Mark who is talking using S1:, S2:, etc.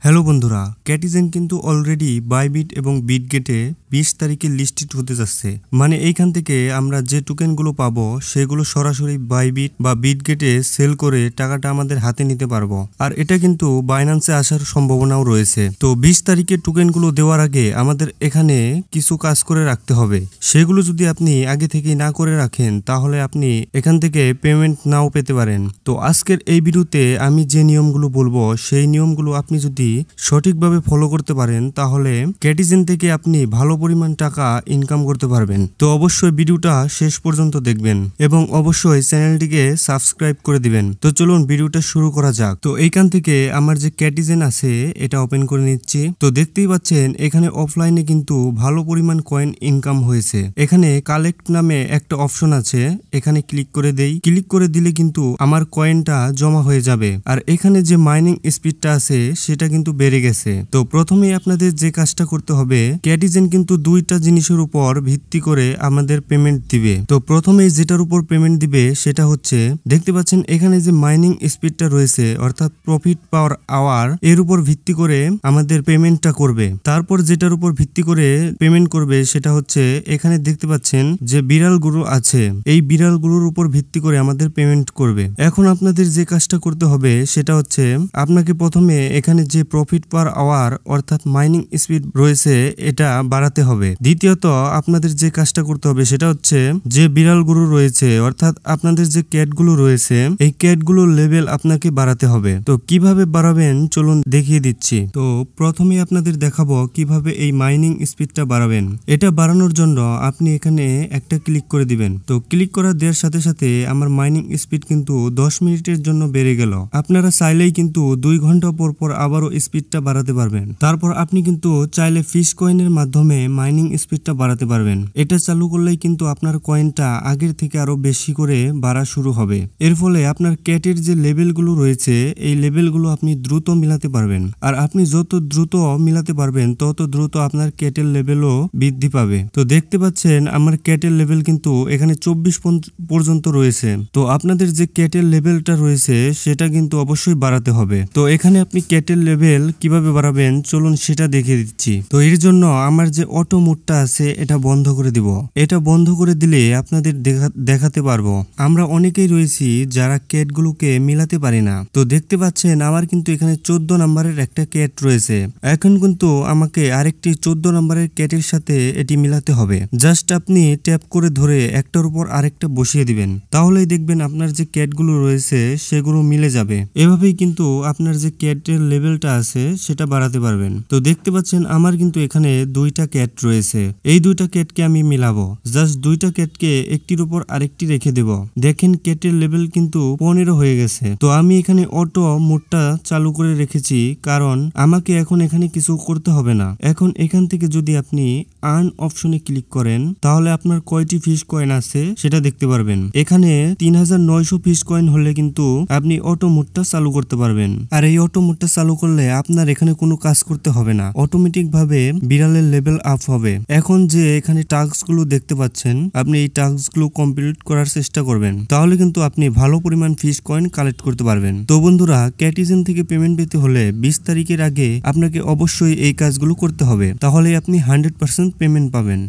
S1: Hello বন্ধুরা, ক্যাটিজেন কিন্তু already Bybit এবং বিটগেটে 20 তারিখে লিস্টেড হতে যাচ্ছে। মানে এইখান থেকে আমরা যে টোকেনগুলো পাবো সেগুলো সরাসরি বাইবিট বা বিটগেটে সেল করে টাকাটা আমাদের হাতে নিতে পারবো। আর এটা কিন্তু বাইন্যান্সে আসার সম্ভাবনাও রয়েছে। তো 20 তারিখে টোকেনগুলো দেওয়ার আগে আমাদের এখানে কিছু কাজ করে রাখতে হবে। সেগুলো যদি আপনি আগে থেকেই না করে রাখেন তাহলে আপনি এখান থেকে পেমেন্ট নাও পেতে পারেন। তো আজকের এই ভিডিওতে আমি যে নিয়মগুলো বলবো সেই নিয়মগুলো আপনি যদি সঠিকভাবে ফলো করতে পারেন তাহলে ক্যাটিজেন থেকে আপনি ভালো পরিমাণ টাকা ইনকাম করতে পারবেন। তো অবশ্যই ভিডিওটা শেষ পর্যন্ত দেখবেন এবং অবশ্যই চ্যানেলটিকে সাবস্ক্রাইব করে দিবেন। তো চলুন ভিডিওটা শুরু করা যাক। তো এইখান থেকে আমার যে ক্যাটিজেন আছে এটা ওপেন করে নিচ্ছি। তো দেখতেই পাচ্ছেন এখানে অফলাইনে কিন্তু ভালো পরিমাণ কয়েন ইনকাম হয়েছে। এখানে কালেক্ট নামে একটা অপশন আছে, এখানে ক্লিক করে দেই। ক্লিক করে দিলে কিন্তু আমার কয়েনটা জমা হয়ে যাবে। আর এখানে যে মাইনিং স্পিডটা আছে সেটা কিন্তু বেড়ে গেছে। তো প্রথমেই আপনাদের যে কাজটা করতে হবে, ক্যাটিজেন কিন্তু দুইটা জিনিসের উপর ভিত্তি করে আমাদের পেমেন্ট দিবে। তো প্রথমেই যেটার উপর পেমেন্ট দিবে সেটা হচ্ছে, দেখতে পাচ্ছেন এখানে যে মাইনিং স্পিডটা রয়েছে অর্থাৎ প্রফিট পাওয়ার আওয়ার, এর উপর ভিত্তি করে আমাদের পেমেন্টটা করবে। তারপর যেটার উপর ভিত্তি করে পেমেন্ট করবে সেটা হচ্ছে, এখানে দেখতে পাচ্ছেন যে বিড়ালগুলো আছে, এই বিড়ালগুলোর উপর ভিত্তি করে আমাদের পেমেন্ট করবে। এখন আপনাদের যে কাজটা করতে হবে সেটা হচ্ছে, আপনাকে প্রথমে এখানে যে প্রফিট পার আওয়ার অর্থাৎ মাইনিং স্পিড রয়েছে এটা বাড়াতে হবে। দ্বিতীয়ত আপনাদের যে কাজটা করতে হবে সেটা হচ্ছে, যে বিড়ালগুলো রয়েছে অর্থাৎ আপনাদের যে ক্যাটগুলো রয়েছে এই ক্যাটগুলোর লেভেল আপনাকে বাড়াতে হবে। তো কিভাবে বাড়াবেন চলুন দেখিয়ে দিচ্ছি। তো প্রথমে আপনাদের দেখাবো কিভাবে এই মাইনিং স্পিডটা বাড়াবেন। এটা বাড়ানোর জন্য আপনি এখানে একটা ক্লিক করে দিবেন। তো ক্লিক করা দেওয়ার সাথে সাথে আমার মাইনিং স্পিড কিন্তু 10 মিনিটের জন্য বেড়ে গেল। আপনারা চাইলেই কিন্তু 2 ঘন্টা পর পর আবারও স্পিডটা বাড়াতে পারবেন। তারপর আপনি কিন্তু চাইলে ফিশ কয়েনের মাধ্যমে মাইনিং স্পিডটা বাড়াতে পারবেন। এটা চালু করলেই কিন্তু আপনার কয়েনটা আগের থেকে আরো বেশি করে বাড়া শুরু হবে। এর ফলে আপনার ক্যাটের যে লেভেলগুলো রয়েছে এই লেভেলগুলো আপনি দ্রুত মিলাতে পারবেন। আর আপনি যত দ্রুত মিলাতে পারবেন তত দ্রুত আপনার ক্যাটের লেভেলও বৃদ্ধি পাবে। তো দেখতে পাচ্ছেন আমার ক্যাটের লেভেল কিন্তু এখানে 24 পর্যন্ত রয়েছে। তো আপনাদের যে ক্যাটের লেভেলটা রয়েছে সেটা কিন্তু অবশ্যই বাড়াতে হবে। তো এখানে আপনি ক্যাটের লেভেল কিভাবে বাড়াবেন চলুন সেটা দেখিয়ে দিচ্ছি। তো এর জন্য আমার যে অটো মোডটা আছে এটা বন্ধ করে দিব। এটা বন্ধ করে দিলে আপনাদের দেখাতে পারবো। আমরা অনেকেই রয়েছি যারা ক্যাটগুলোকে মিলাতে পারি না। তো দেখতে পাচ্ছেন আমার কিন্তু এখানে 14 নম্বরের একটা ক্যাট রয়েছে। এখন কিন্তু আমাকে আরেকটি 14 নম্বরের ক্যাটের সাথে এটি মিলাতে হবে। জাস্ট আপনি ট্যাপ করে ধরে একটার উপর আরেকটা বসিয়ে দিবেন, তাহলেই দেখবেন আপনার যে ক্যাটগুলো রয়েছে সেগুলো মিলে যাবে। এভাবেই কিন্তু আপনার যে ক্যাটের লেভেলটা আছে সেটা বাড়াতে পারবেন। তো দেখতে পাচ্ছেন আমার কিন্তু এখানে 2টা ক্যাট রয়েছে। এই 2টা ক্যাটকে আমি মিলাবো। জাস্ট 2টা ক্যাটকে একটির উপর আরেকটি রেখে দেব। দেখেন ক্যাটের লেভেল কিন্তু 15 হয়ে গেছে। তো আমি এখানে অটো মোডটা চালু করে রেখেছি কারণ আমাকে এখন এখানে কিছু করতে হবে না। এখন এখান থেকে যদি আপনি আর্ন অপশনে ক্লিক করেন তাহলে আপনার কয়টি ফিশ কয়েন আছে সেটা দেখতে পারবেন। এখানে 3900 ফিশ কয়েন হলে কিন্তু আপনি অটো মোডটা চালু করতে পারবেন। আর এই অটো মোডটা চালু করলে আপনার এখানে কোনো কাজ করতে হবে না, অটোমেটিক ভাবে বিড়ালের লেভেল আপ হবে। এখন যে এখানে টাস্ক গুলো দেখতে পাচ্ছেন আপনি এই টাস্ক গুলো কমপ্লিট করার চেষ্টা করবেন, তাহলে কিন্তু আপনি ভালো পরিমাণ ফিশ কয়েন কালেক্ট করতে পারবেন। তো বন্ধুরা, ক্যাটিজেন থেকে পেমেন্ট পেতে হলে 20 তারিখের আগে আপনাকে অবশ্যই এই কাজগুলো করতে হবে, তাহলে আপনি 100% পেমেন্ট পাবেন।